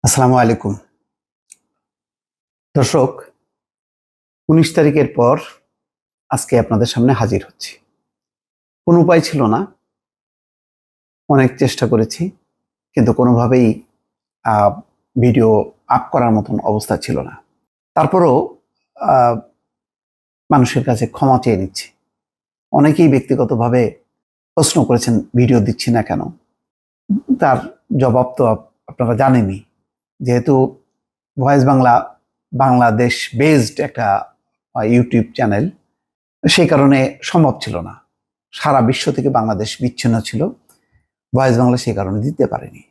আসসালামু আলাইকুম দর্শক। ১৯ তারিখের পর আজকে আপনাদের সামনে হাজির হচ্ছি। কোনো উপায় ছিল না, অনেক চেষ্টা করেছি, কিন্তু কোনোভাবেই ভিডিও আপ করার মতন অবস্থা ছিল না। তারপরও মানুষের কাছে ক্ষমা চেয়ে নিচ্ছি। অনেকেই ব্যক্তিগতভাবে প্রশ্ন করেছেন ভিডিও দিচ্ছি না কেন। তার জবাব তো আপনারা জানেনই, যেহেতু ভয়েস বাংলা বাংলাদেশ বেসড একটা ইউটিউব চ্যানেল, সেই কারণে সম্ভব ছিল না। সারা বিশ্ব থেকে বাংলাদেশ বিচ্ছিন্ন ছিল, ভয়েস বাংলা সেই কারণে দিতে পারেনি।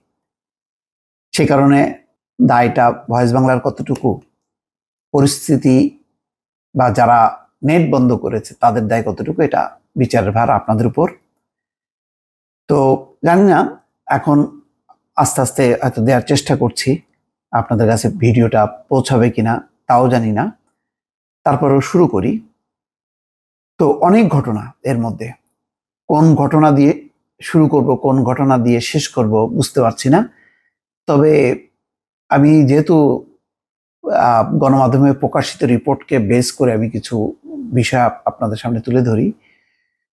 সেই কারণে দায়টা ভয়েস বাংলার কতটুকু, পরিস্থিতি বা যারা নেট বন্ধ করেছে তাদের দায় কতটুকু, এটা বিচারের ভার আপনাদের উপর। তো জানি না, এখন আস্তে আস্তে হয়তো দেওয়ার চেষ্টা করছি, আপনাদের কাছে ভিডিওটা পৌঁছাবে কিনা তাও জানি না। তারপরেও শুরু করি। তো অনেক ঘটনা, এর মধ্যে কোন ঘটনা দিয়ে শুরু করব, কোন ঘটনা দিয়ে শেষ করব বুঝতে পারছি না। তবে আমি যেহেতু গণমাধ্যমে প্রকাশিত রিপোর্টকে বেস করে আমি কিছু বিষয় আপনাদের সামনে তুলে ধরি,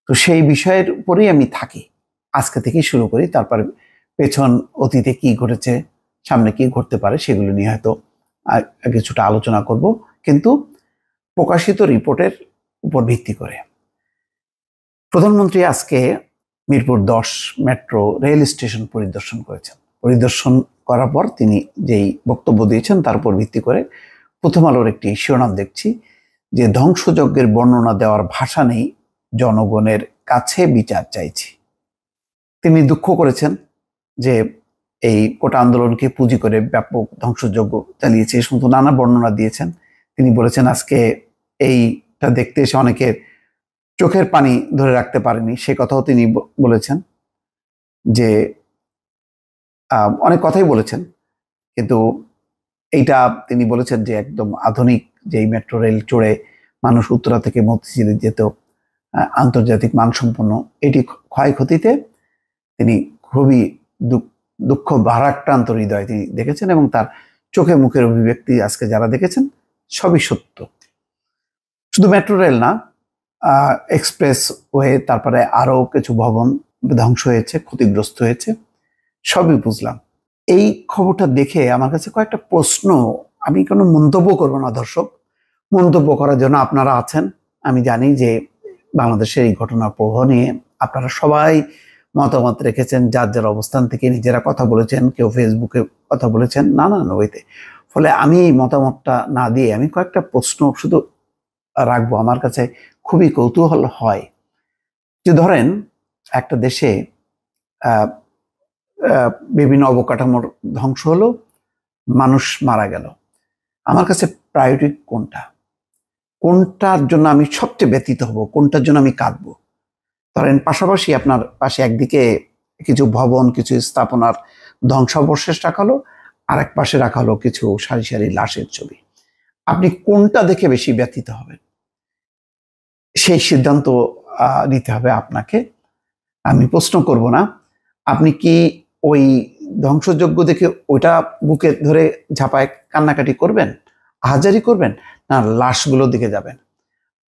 তো সেই বিষয়ের উপরেই আমি থাকি। আজকে থেকেই শুরু করি, তারপর পেছন অতীতে কি ঘটেছে, সামনে কি ঘটতে পারে সেগুলো নিয়ে হয়তো কিছুটা আলোচনা করব, কিন্তু প্রকাশিত রিপোর্টের উপর ভিত্তি করে। প্রধানমন্ত্রী আজকে মিরপুর 10 মেট্রো রেল স্টেশন পরিদর্শন করেছেন। পরিদর্শন করার পর তিনি যেই বক্তব্য দিয়েছেন তার উপর ভিত্তি করে প্রথম আলোর একটি শিরোনাম দেখছি যে ধ্বংসযজ্ঞের বর্ণনা দেওয়ার ভাষা নেই, জনগণের কাছে বিচার চাইছি। তিনি দুঃখ করেছেন যে এই কোটা আন্দোলনকে পুঁজি করে ব্যাপক ধ্বংসযজ্ঞ চালিয়েছে, এই সমস্ত নানা বর্ণনা দিয়েছেন। তিনি বলেছেন আজকে এইটা দেখতে এসে অনেকের চোখের পানি ধরে রাখতে পারেনি, সে কথাও তিনি বলেছেন। যে অনেক কথাই বলেছেন, কিন্তু এইটা তিনি বলেছেন যে একদম আধুনিক যেই মেট্রো রেল চড়ে মানুষ উত্তরা থেকে মতিঝিলে যেত, আন্তর্জাতিক মানসম্পন্ন, এটি ক্ষয়ক্ষতিতে তিনি খুবই দুঃখ ভারাক্রান্ত হৃদয় তিনি দেখেছেন, এবং তার চোখে মুখের অভিব্যক্তি আজকে যারা দেখেছেন সবই সত্য। শুধু মেট্রো রেল না, এক্সপ্রেস ওয়ে, তারপরে আরো কিছু ভবন ধ্বংস হয়েছে, ক্ষতিগ্রস্ত হয়েছে, সবই বুঝলাম। এই খবরটা দেখে আমার কাছে কয়েকটা প্রশ্ন, আমি কোনো মন্তব্য করবো না দর্শক, মন্তব্য করার জন্য আপনারা আছেন। আমি জানি যে বাংলাদেশের এই ঘটনার প্রবাহ নিয়ে আপনারা সবাই মতামত রেখেছেন, যার যার অবস্থান থেকে নিজেরা কথা বলেছেন, কেউ ফেসবুকে কথা বলেছেন নানান ওয়েতে। ফলে আমি এই মতামতটা না দিয়ে আমি কয়েকটা প্রশ্ন শুধু রাখবো। আমার কাছে খুবই কৌতূহল হয় যে ধরেন একটা দেশে বিভিন্ন অবকাঠামোর ধ্বংস হলো, মানুষ মারা গেল, আমার কাছে প্রায়োরিটি কোনটা, কোনটার জন্য আমি সবচেয়ে ব্যথিত হব, কোনটার জন্য আমি কাঁদবো? ধরেন পাশাপাশি আপনার পাশে একদিকে কিছু ভবন, কিছু স্থাপনার ধ্বংসাবশেষ রাখা হলো, আর এক পাশে রাখা হলো কিছু সারি সারি লাশের ছবি। আপনি কোনটা দেখে বেশি ব্যথিত হবেন, সেই সিদ্ধান্ত নিতে হবে আপনাকে। আমি প্রশ্ন করব না, আপনি কি ওই ধ্বংসযজ্ঞ দেখে ওইটা বুকে ধরে ঝাঁপায় কান্নাকাটি করবেন, আহাজারি করবেন, না লাশগুলো দিকে যাবেন?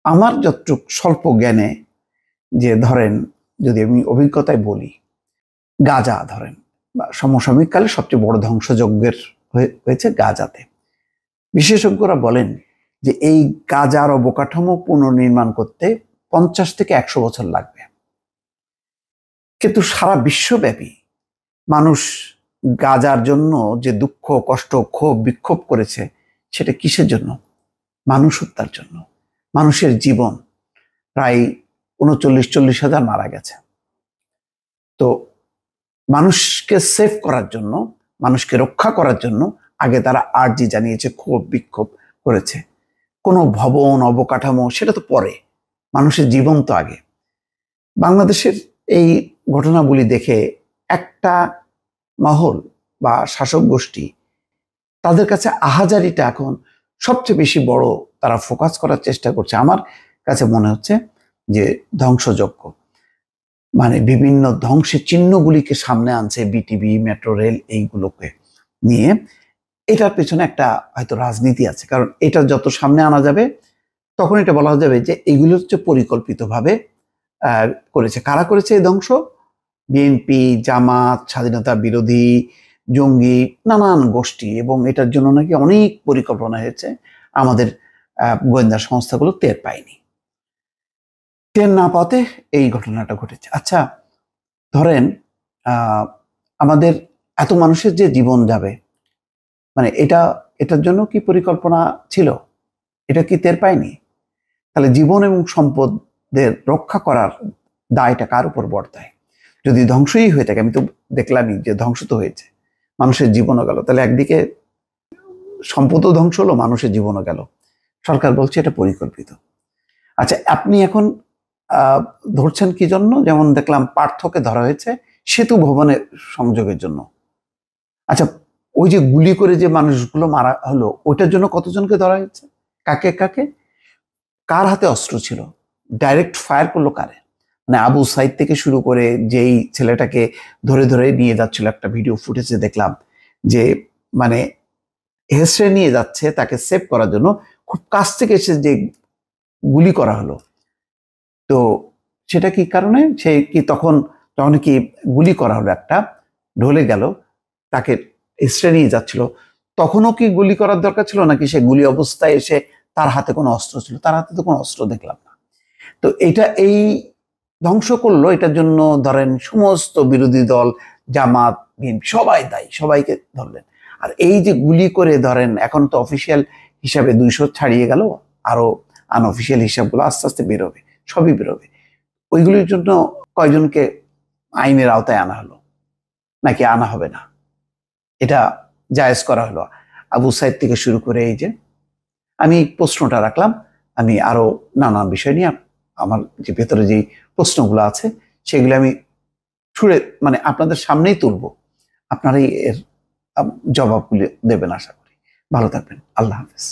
আমার যতটুক স্বল্প জ্ঞানে, যে ধরেন যদি আমি অভিজ্ঞতায় বলি, গাজা ধরেন বা সমসাময়িক কালে সবচেয়ে বড় ধ্বংসযজ্ঞের হয়েছে গাজাতে। বিশেষজ্ঞরা বলেন যে এই গাজার অবকাঠামো পুনর্নির্মাণ করতে 50 থেকে 100 বছর লাগবে। কিন্তু সারা বিশ্বব্যাপী মানুষ গাজার জন্য যে দুঃখ, কষ্ট, ক্ষোভ, বিক্ষোভ করেছে, সেটা কিসের জন্য? মানুষ হত্যার জন্য। মানুষের জীবন প্রায় 39-40 হাজার মারা গেছে। তো মানুষকে সেভ করার জন্য, মানুষকে রক্ষা করার জন্য আগে তারা আর্জি জানিয়েছে, ক্ষোভ বিক্ষোভ করেছে। কোনো ভবন অবকাঠামো সেটা তো পরে, মানুষের জীবন তো আগে। বাংলাদেশের এই ঘটনাগুলি দেখে একটা মহল বা শাসক গোষ্ঠী, তাদের কাছে আহাজারিটা এখন সবচেয়ে বেশি বড়, তারা ফোকাস করার চেষ্টা করছে। আমার কাছে মনে হচ্ছে যে ধ্বংসযজ্ঞ মানে বিভিন্ন ধ্বংসের চিহ্নগুলিকে সামনে আনছে বিটিভি, মেট্রো রেল, এইগুলোকে নিয়ে এটার পেছনে একটা হয়তো রাজনীতি আছে, কারণ এটা যত সামনে আনা যাবে তখন এটা বলা যাবে যে এগুলো হচ্ছে পরিকল্পিতভাবে করেছে। কারা করেছে এই ধ্বংস? বিএনপি, জামাত, স্বাধীনতা বিরোধী, জঙ্গি, নানান গোষ্ঠী, এবং এটার জন্য নাকি অনেক পরিকল্পনা হয়েছে। আমাদের গোয়েন্দা সংস্থাগুলো টের পায়নি। টের না পাওয়াতে এই ঘটনাটা ঘটেছে। আচ্ছা, ধরেন আমাদের এত মানুষের যে জীবন যাবে, মানে এটার জন্য কি পরিকল্পনা ছিল? এটা কি টের পায়নি? তাহলে জীবন এবং সম্পদের রক্ষা করার দায়টা কার উপর বর্তায়? যদি ধ্বংসই হয়ে থাকে, আমি তো দেখলামই যে ধ্বংস তো হয়েছে, মানুষের জীবনও গেল, তাহলে একদিকে সম্পদও ধ্বংস হলো, মানুষের জীবনও গেল। সরকার বলছে এটা পরিকল্পিত। আচ্ছা, আপনি এখন ধরছেন কি জন্য? যেমন দেখলাম পার্থকে ধরা হয়েছে সেতু ভবনের সংযোগের জন্য। আচ্ছা, ওই যে গুলি করে যে মানুষগুলো মারা হলো, ওইটার জন্য কতজনকে ধরা হয়েছে? কাকে কাকে? কার হাতে অস্ত্র ছিল? ডাইরেক্ট ফায়ার করলো কারে? মানে আবু সাইদ থেকে শুরু করে যেই ছেলেটাকে ধরে ধরে নিয়ে যাচ্ছিল, একটা ভিডিও ফুটেজে দেখলাম যে মানে হেসড়ে নিয়ে যাচ্ছে তাকে সেভ করার জন্য, খুব কাছ থেকে এসে যে গুলি করা হলো, তো সেটা কি কারণে? সে কি তখন কি গুলি করা হলো, একটা ঢলে গেল, তাকে হেসড়ে নিয়ে যাচ্ছিল, তখনও কি গুলি করার দরকার ছিল? নাকি সে গুলি অবস্থায় এসে তার হাতে কোনো অস্ত্র ছিল? তার হাতে তো কোনো অস্ত্র দেখলাম না। তো এটা এই ধ্বংস করলো, এটার জন্য ধরেন সমস্ত বিরোধী দল, জামাত, বিএনপি সবাই দায়ী, সবাইকে ধরলেন। আর এই যে গুলি করে ধরেন, এখন তো অফিসিয়াল হিসাবে 200 ছাড়িয়ে গেল, আরো আনঅফিসিয়াল হিসাবগুলো আস্তে আস্তে বেরোবে, সবই বেরোবে। ওইগুলির জন্য কয়জনকে আইনের আওতায় আনা হলো, নাকি আনা হবে না? এটা জায়েজ করা হলো আবু সাইদ থেকে শুরু করে। এই যে আমি প্রশ্নটা রাখলাম, আমি আরো নানান বিষয় নিয়ে আমার যে ভেতরে যে প্রশ্নগুলো আছে সেগুলো আমি ছুড়ে মানে আপনাদের সামনেই তুলবো, আপনারাই এর জবাবগুলি দেবেন আশা করি। ভালো থাকবেন। আল্লাহ হাফেজ।